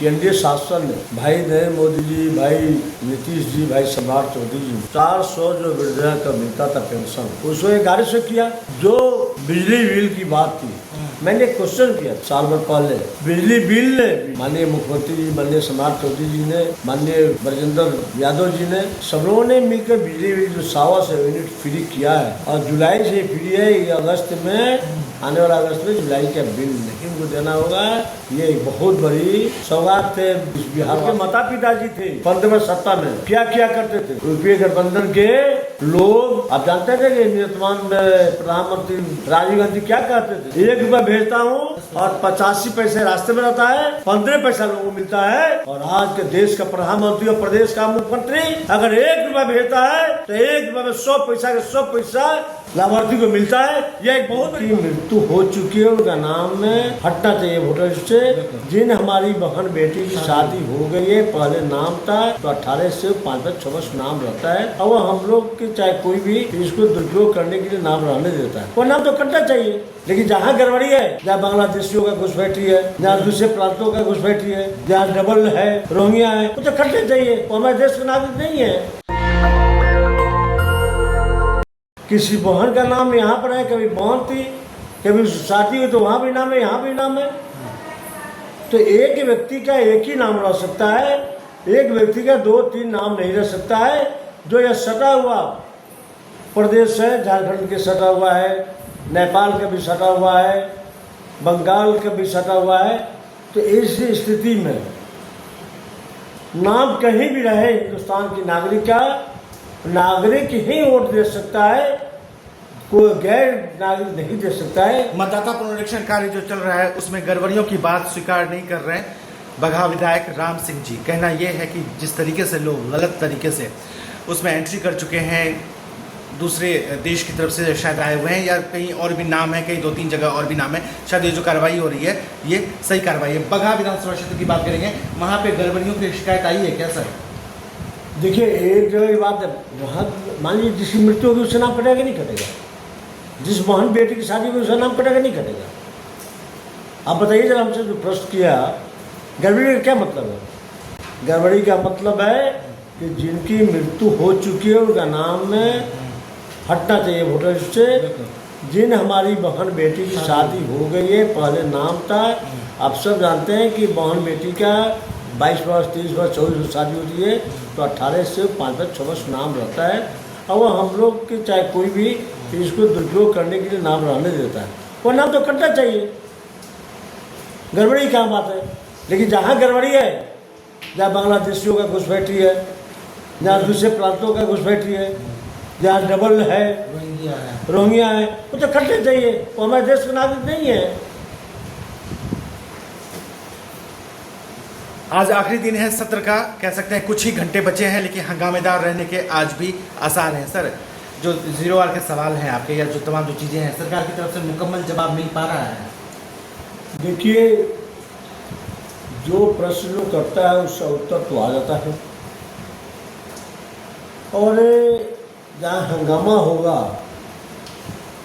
केंद्रीय शासन ने भाई नरेंद्र मोदी जी, भाई नीतीश जी, भाई सम्राट चौधरी जी 400 जो वृद्धा का मिलता था पेंशन, उसको 1100 किया। जो बिजली बिल की बात थी, मैंने क्वेश्चन किया साल भर पहले, बिजली बिल ने माननीय मुख्यमंत्री जी, माननीय सम्राट चौधरी जी ने, माननीय ब्रजेंद्र यादव जी ने, सब लोगों ने मिलकर बिजली बिल जो 125 यूनिट फ्री किया है और जुलाई से फ्री है। ये अगस्त में, आने वाला अगस्त में जुलाई का बिल नहीं उनको देना होगा। ये एक बहुत बड़ी सौगात थे। बिहार के माता पिता जी थे 15 सत्ता में, क्या क्या करते थे। यूपीए गठबंधन के लोग, आप जानते थे कि निवर्तमान प्रधानमंत्री राजीव गांधी क्या कहते थे, 1 रुपया भेजता हूँ और 85 पैसे रास्ते में रहता है, 15 पैसा लोगों को मिलता है। और आज के देश का प्रधानमंत्री और प्रदेश का मुख्यमंत्री अगर 1 रुपया भेजता है तो 1 रुपया में 100 पैसा का 100 पैसा लाभार्थी को मिलता है। यह एक बहुत बड़ी मृत्यु हो चुकी है, उनका नाम में हटना चाहिए वोटर लिस्ट से। जिन हमारी बहन बेटी की शादी हो गई है, पहले नाम था तो 18 से 5-6 नाम रहता है, और हम लोग के चाहे कोई भी इसको दुरुपयोग करने के लिए नाम रहने देता है। वो नाम तो कटना चाहिए, लेकिन जहाँ गड़बड़ी है, जहाँ बांग्लादेशियों का घुसपैठी है, जहाँ दूसरे प्रांतों का घुसपैठी है, जहाँ डबल है, रोहिंग्या है, वो तो कटने चाहिए। वो हमारे देश का नागरिक नहीं है। किसी बहन का नाम यहाँ पर है, कभी बहन थी, कभी शादी हुई तो वहाँ भी नाम है, यहाँ भी नाम है। तो एक व्यक्ति का एक ही नाम रह सकता है, एक व्यक्ति का 2-3 नाम नहीं रह सकता है। जो यह सटा हुआ प्रदेश है, झारखंड के सटा हुआ है, नेपाल का भी सटा हुआ है, बंगाल का भी सटा हुआ है। तो इस स्थिति में नाम कहीं भी रहे, हिंदुस्तान की नागरिक का नागरिक ही वोट दे सकता है, कोई गैर नागरिक नहीं दे सकता है। मतदाता पुनरीक्षण कार्य जो चल रहा है उसमें गड़बड़ियों की बात स्वीकार नहीं कर रहे हैं बगहा विधायक राम सिंह जी। कहना यह है कि जिस तरीके से लोग गलत तरीके से उसमें एंट्री कर चुके हैं, दूसरे देश की तरफ से शायद आए हुए हैं, या कहीं और भी नाम है, कहीं 2-3 जगह और भी नाम है, शायद ये जो कार्रवाई हो रही है ये सही कार्रवाई है। बगहा विधानसभा क्षेत्र की बात करेंगे, वहाँ पे गड़बड़ियों की शिकायत आई है क्या सर? देखिए, एक जगह बात है, वहाँ मान लीजिए जिसकी मृत्यु होगी उससे नाम कटेगा नहीं कटेगा, जिस बहन बेटी की शादी होगी उसका नाम कटेगा नहीं कटेगा। आप बताइए जरा, हमसे जो प्रश्न किया, गड़बड़ी का क्या मतलब है? गड़बड़ी का मतलब है कि जिनकी मृत्यु हो चुकी है उनका नाम में हटना चाहिए वोटर लिस्ट से। जिन हमारी बहन बेटी की शादी हो गई है, पहले नाम था, आप सब जानते हैं कि बहन बेटी का 22 वर्ष, 30 वर्ष, 24 वर्ष शादी होती है तो 18 से 5-6 नाम रहता है। और वो हम लोग के चाहे कोई भी इसको दुरुपयोग करने के लिए नाम रहने देता है। वो नाम तो कटना चाहिए, गड़बड़ी क्या बात है। लेकिन जहाँ गड़बड़ी है, जहाँ बांग्लादेशियों का घुसपैठी है, जहाँ दूसरे प्रांतों का घुसपैठी है, जहाँ डबल है, रोहिंग्या है, वो तो कटने चाहिए। वो हमारे देश का नागरिक नहीं है। आज आखिरी दिन है सत्र का, कह सकते हैं कुछ ही घंटे बचे हैं, लेकिन हंगामेदार रहने के आज भी आसार हैं। सर, जो 0 आवर के सवाल हैं आपके, या जो तमाम जो चीज़ें हैं, सरकार की तरफ से मुकम्मल जवाब मिल पा रहा है? देखिए, जो प्रश्न लोग करता है उसका उत्तर तो आ जाता है, और जहाँ हंगामा होगा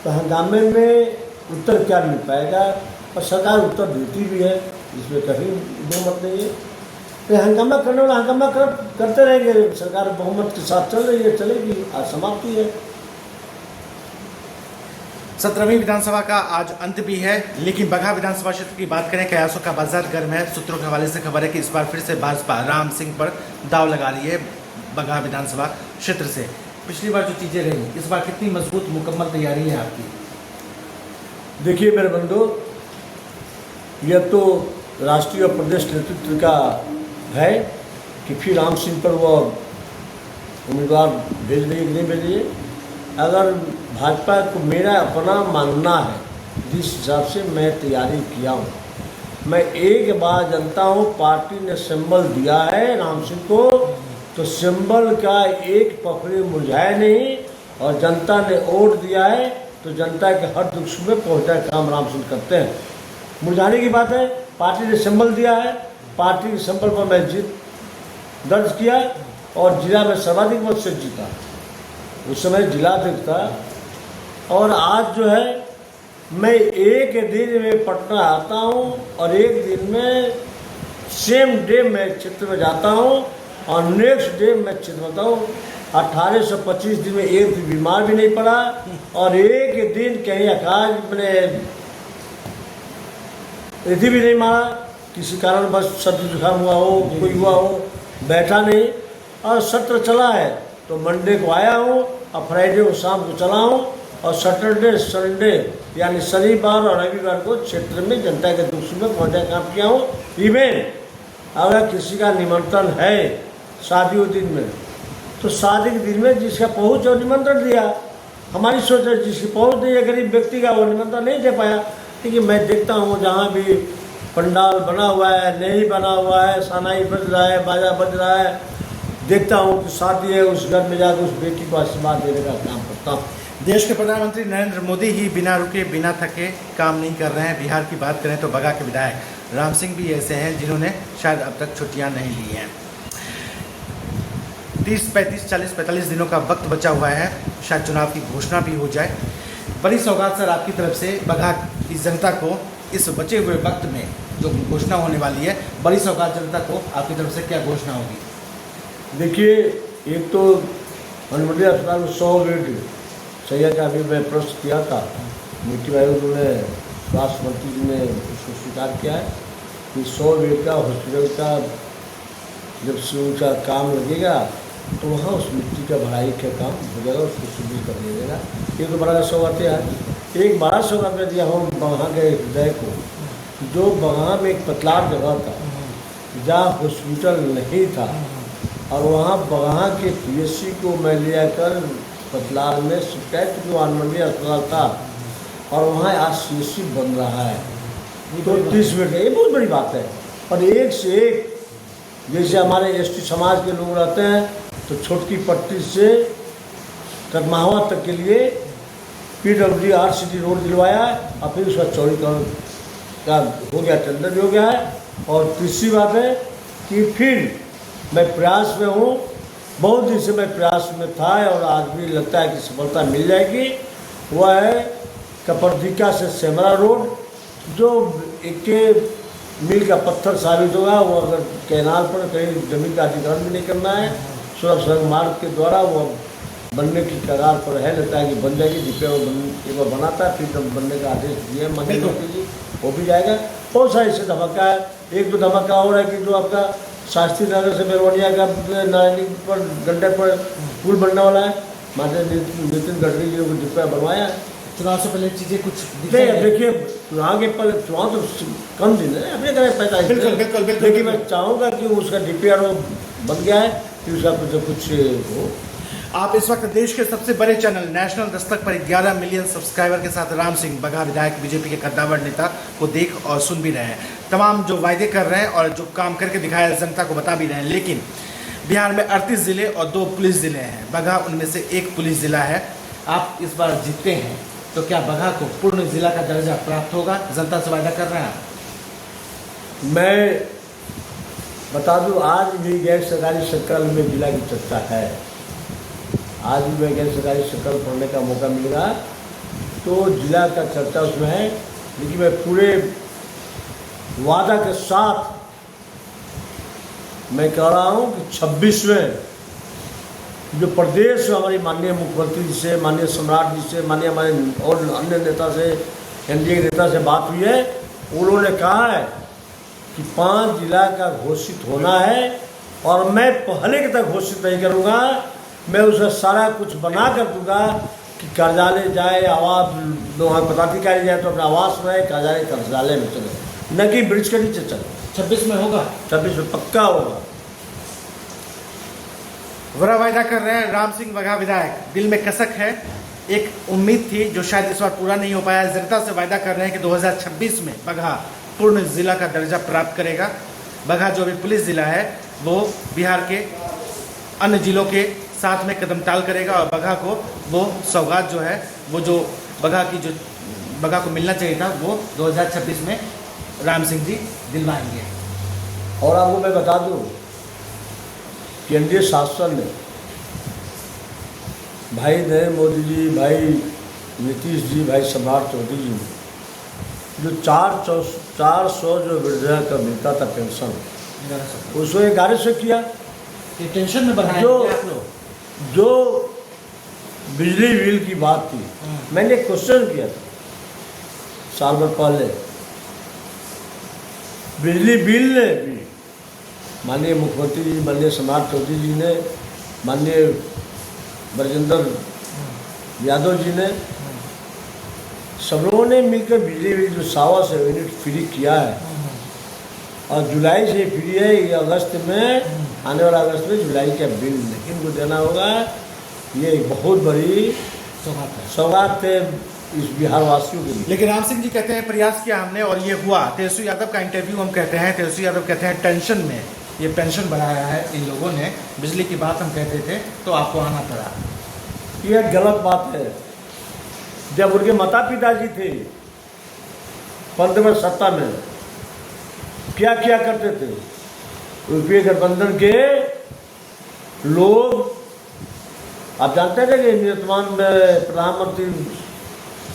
तो हंगामे में उत्तर क्या मिल पाएगा, और सरकार उत्तर देती भी है, इसमें कहीं दो मत नहीं है। तो हंगामा करने वाला हंगामा करते रहेंगे। सरकार बहुमत के साथ चल रही है, चलेगी, आज समाप्ति है। 17वीं विधानसभा का आज अंत भी है, लेकिन बगहा विधानसभा क्षेत्र की बात करें, कयासों का बाजार गर्म है। सूत्रों के हवाले से खबर है कि इस बार फिर से भाजपा राम सिंह पर दाव लगा रही है बगहा विधानसभा क्षेत्र से। पिछली बार जो चीज़ें रही, इस बार कितनी मजबूत मुकम्मल तैयारी है आपकी? देखिए मेरे बंधु, यह तो राष्ट्रीय और प्रदेश नेतृत्व का है कि फिर राम सिंह पर वो उम्मीदवार भेज देंगे कि नहीं भेजिए। अगर भाजपा को मेरा अपना मानना है, जिस हिसाब से मैं तैयारी किया हूँ, मैं एक बार जानता हूँ, पार्टी ने सिंबल दिया है राम सिंह को, तो सिंबल का एक पकड़े मुरझाए नहीं, और जनता ने वोट दिया है तो जनता के हर दुख सुख में पहुँचा काम राम सिंह करते हैं। मुरझाने की बात है, पार्टी ने सिंबल दिया है, पार्टी के सिंबल पर मैं जीत दर्ज किया और जिला में सर्वाधिक मत से जीता। उस समय जिलाध्यक्ष था। और आज जो है मैं एक दिन में पटना आता हूँ और एक दिन में सेम डे मैं क्षेत्र में जाता हूँ और नेक्स्ट डे मैं क्षेत्र में होता हूँ। 18 से 25 दिन में एक भी बीमार भी नहीं पड़ा और एक दिन कहीं अकाज मैंने यदि भी नहीं मारा, किसी कारण बस सर्दी जुकाम हुआ हो, कोई हुआ हो, बैठा नहीं। और सत्र चला है तो मंडे को आया हूँ और फ्राइडे को शाम को चला हूँ और सैटरडे संडे यानी शनिवार और रविवार को क्षेत्र में जनता के दुख सुख में पहुँचा काम किया हूँ। इवेन अगर किसी का निमंत्रण है शादी के दिन में, तो शादी के दिन में जिसका पहुँच और निमंत्रण दिया। हमारी सोच है जिसकी पहुँच नहीं है गरीब व्यक्ति का, वो निमंत्रण नहीं दे पाया। लेकिन मैं देखता हूँ जहाँ भी पंडाल बना हुआ है, नहीं बना हुआ है, शहनाई बज रहा है, बाजा बज रहा है, देखता हूँ कि शादी है, उस घर में जाकर उस बेटी को आशीर्वाद देने का काम करता हूँ। देश के प्रधानमंत्री नरेंद्र मोदी ही बिना रुके बिना थके काम नहीं कर रहे हैं। बिहार की बात करें तो बगहा के विधायक राम सिंह भी ऐसे हैं जिन्होंने शायद अब तक छुट्टियां नहीं ली हैं। 30, 35, 40, 45 दिनों का वक्त बचा हुआ है, शायद चुनाव की घोषणा भी हो जाए। बड़ी सौगात सर आपकी तरफ से बगहा की जनता को इस बचे हुए वक्त में जो घोषणा होने वाली है, बड़ी सौगात जनता को आपकी तरफ से क्या घोषणा होगी? देखिए, एक तो अनुमंडलीय अस्पताल में 100 बेड सैया का भी मैं प्रश्न किया था, नीति आयोग ने, स्वास्थ्य मंत्री जी ने उसको स्वीकार किया है कि 100 बेड का हॉस्पिटल का जब से उनका काम लगेगा तो वहाँ उस मिट्टी का भराई का काम हो जाएगा, उसको सुदृढ़ कर दिया जाएगा। ये तो बड़ा सौगात है। एक बड़ा सौगात में दिया हम बगहा के हृदय को, जो बगहा में एक पतलार जगह था जहाँ हॉस्पिटल नहीं था, और वहाँ बगहा के पीएचसी को मैं ले आकर पतलार में शिफ्ट जो अनुमंडलीय अस्पताल था और वहाँ आज सीएससी बन रहा है। तो 30 बेड, ये बहुत बड़ी बात है। और एक से एक, जैसे हमारे एसटी समाज के लोग रहते हैं तो छोटकी पट्टी से कदमावा तक के लिए PWD RCT रोड दिलवाया और फिर उसका चौड़ीकरण का हो गया, टेंडर भी हो गया है। और तीसरी बात है कि फिर मैं प्रयास में हूँ, बहुत दिन से मैं प्रयास में था और आज भी लगता है कि सफलता मिल जाएगी। वह है कपरधिका से सेमरा रोड, जो एक मील का पत्थर साबित होगा। वो अगर कैनाल पर कहीं जमीन का अधिग्रहण भी नहीं करना है, सुरक्षा मार्ग के द्वारा वो बनने की कगार पर है। लगता है कि बन जाएगी, जिपे वो एक बार बनाता है, फिर जब बनने का आदेश दिया मंत्री जी, वो भी जाएगा। बहुत सारे इससे धमाका है। एक तो धमाका हो रहा है कि जो आपका शास्त्री नगर से बेरवनिया का नारायणी पर गंडक पर पुल बनने वाला है, माननीय नितिन गडकरी जी को डिब्बा बनवाया। चुनाव से पहले चीज़ें कुछ नहीं, देखिए चुनाव के पहले, चुनाव तो कम दिन है, अपने घर पैदा है। बिल्कुल। लेकिन मैं चाहूँगा कि उसका DPR बन गया है, फिर उसका कुछ हो। आप इस वक्त देश के सबसे बड़े चैनल नेशनल दस्तक पर 11 मिलियन सब्सक्राइबर के साथ राम सिंह बगहा विधायक बीजेपी के कद्दावर नेता को देख और सुन भी रहे हैं। तमाम जो वायदे कर रहे हैं और जो काम करके दिखाया जनता को बता भी रहे हैं। लेकिन बिहार में 38 ज़िले और 2 पुलिस ज़िले हैं, बगहा उनमें से एक पुलिस ज़िला है। आप इस बार जीतते हैं तो क्या बगहा को पूर्ण ज़िला का दर्जा प्राप्त होगा? जनता से वायदा कर रहे हैं आप? मैं बता दूं, आज भी गैर सरकारी सर्कल में जिला की चर्चा है। आज भी मैं गैर सरकारी सर्कल पढ़ने का मौका मिलेगा तो जिला का चर्चा उसमें है। लेकिन मैं पूरे वादा के साथ मैं कह रहा हूँ कि 26वें जो प्रदेश में हमारी माननीय मुख्यमंत्री जी से, माननीय सम्राट जी से, माननीय हमारे और अन्य नेता से, एनडीए के नेता से बात हुई है, उन्होंने कहा है कि 5 जिला का घोषित होना है और मैं पहले के तक घोषित नहीं करूँगा। मैं उसे सारा कुछ बना कर दूँगा कि कार्यालय जाए, आवास वहाँ पदाधिकारी जाए तो अपना आवास रहे, कार्यालय में चले, न कि ब्रिज के नीचे चले। 26 में होगा? 26 में पक्का होगा। बड़ा वायदा कर रहे हैं राम सिंह बगहा विधायक। दिल में कसक है, एक उम्मीद थी जो शायद इस बार पूरा नहीं हो पाया। जनता से वायदा कर रहे हैं कि 2026 में बगहा पूर्ण ज़िला का दर्जा प्राप्त करेगा। बगहा जो भी पुलिस ज़िला है वो बिहार के अन्य ज़िलों के साथ में कदम ताल करेगा और बगहा को वो सौगात जो है, वो जो बगहा को मिलना चाहिए था, वो 2026 में राम सिंह जी दिलवाएंगे। और आपको मैं बता दूं कि एनडीए शासन ने, भाई नरेंद्र मोदी जी, भाई नीतीश जी, भाई सम्राट चौधरी जी, जो 400 जो वृद्धा का मिलता था पेंशन, उसको 1100 किया। ये टेंशन में बढ़ाए जो- आप लोग। जो बिजली बिल की बात थी, मैंने क्वेश्चन किया था साल भर पहले। बिजली बिल ने भी माननीय मुख्यमंत्री जी, माननीय सम्राट चौधरी जी ने, माननीय ब्रजेंद्र यादव जी ने, सब लोगों ने मिलकर बिजली बिल जो 100 यूनिट फ्री किया है, और जुलाई से फ्री है। ये अगस्त में, आने वाला अगस्त में जुलाई का बिल लेकिन को देना होगा। ये एक बहुत बड़ी सौगात है इस बिहार वासियों के लिए। लेकिन राम सिंह जी कहते हैं प्रयास किया हमने और ये हुआ। तेजस्वी यादव का इंटरव्यू हम कहते हैं, तेजस्वी यादव कहते हैं टेंशन में ये पेंशन बढ़ाया है इन लोगों ने, बिजली की बात हम कहते थे तो आपको आना पड़ा। यह गलत बात है। जब उनके माता पिता जी थे 15 में सत्ता में, क्या क्या करते थे? यूपीए गठबंधन के लोग, आप जानते थे कि निवर्तमान में प्रधानमंत्री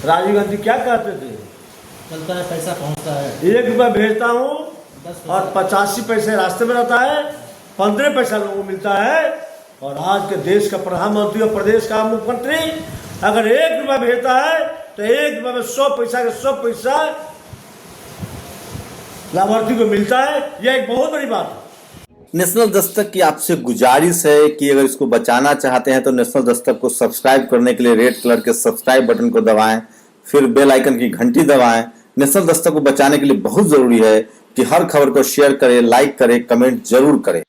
राजीव गांधी क्या कहते थे? चलता है पैसा पहुंचता है, 1 रुपया भेजता हूँ और 85 पैसे रास्ते में रहता है, 15 पैसा लोगों को मिलता है। और आज के देश का प्रधानमंत्री और प्रदेश का मुख्यमंत्री अगर 1 रुपया भेजता है तो 1 रुपया में 100 पैसा का 100 पैसा लाभार्थी को मिलता है। यह एक बहुत बड़ी बात है। नेशनल दस्तक की आपसे गुजारिश है कि अगर इसको बचाना चाहते हैं तो नेशनल दस्तक को सब्सक्राइब करने के लिए रेड कलर के सब्सक्राइब बटन को दबाएं, फिर बेल आइकन की घंटी दबाएं। नेशनल दस्तक को बचाने के लिए बहुत जरूरी है कि हर खबर को शेयर करें, लाइक करें, कमेंट जरूर करें।